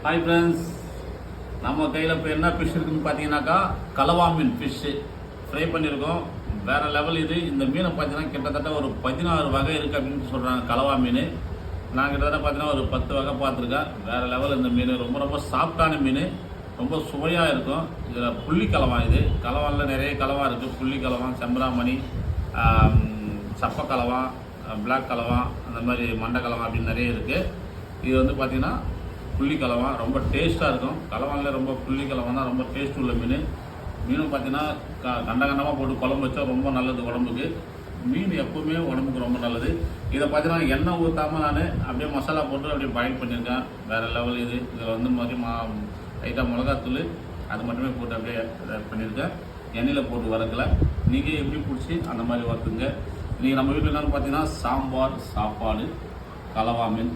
Hi friends, நம்ம கையில் இப்போ என்ன ஃபிஷ் இருக்குன்னு பார்த்தீங்கன்னாக்கா கலவா மீன் ஃபிஷ்ஷு ஃப்ரை பண்ணியிருக்கோம். வேறு லெவல் இது. இந்த மீனை பார்த்தீங்கன்னா கிட்டத்தட்ட ஒரு 16 வகை இருக்குது அப்படின்னு சொல்கிறாங்க கலவா மீன். நான் கிட்டத்தட்ட பார்த்தீங்கன்னா ஒரு 10 வகை பார்த்துருக்கேன். வேறு லெவல் இந்த மீன். ரொம்ப ரொம்ப சாஃப்டான மீன், ரொம்ப சுவையாக இருக்கும். இதில் புள்ளி கலவா, இது கலவானில் நிறைய கலவா இருக்குது. புள்ளி கலவா, செம்பராமணி, சப்ப கலவா, பிளாக் கலவா, அந்த மாதிரி மண்டை கலவா அப்படின்னு நிறைய இருக்குது. இது வந்து பார்த்திங்கன்னா புள்ளி கலவா ரொம்ப டேஸ்ட்டாக இருக்கும். கலவானில் ரொம்ப புள்ளி கலவா தான் ரொம்ப டேஸ்ட் உள்ள மீன். மீனும் பார்த்தீங்கன்னா கண்டமாக போட்டு குழம்பு வச்சா ரொம்ப நல்லது உடம்புக்கு. மீன் எப்பவுமே உடம்புக்கு ரொம்ப நல்லது. இதை பார்த்தீங்கன்னா எண்ணெய் ஊற்றாமல் நான் அப்படியே மசாலா போட்டு அப்படியே பாயில் பண்ணியிருக்கேன். வேறு லெவல் இது. இதில் வந்து மாதிரி லைட்டாக மிளகாத்தூள் அது மட்டுமே போட்டு அப்படியே பண்ணியிருக்கேன். எண்ணெயில் போட்டு வறுக்கலை. நீங்கள் எப்படி பிடிச்சி அந்த மாதிரி வறுத்துங்க. நீங்கள் நம்ம வீட்டில் என்னென்னு பார்த்தீங்கன்னா சாம்பார், சாப்பாடு, கலவா மீன்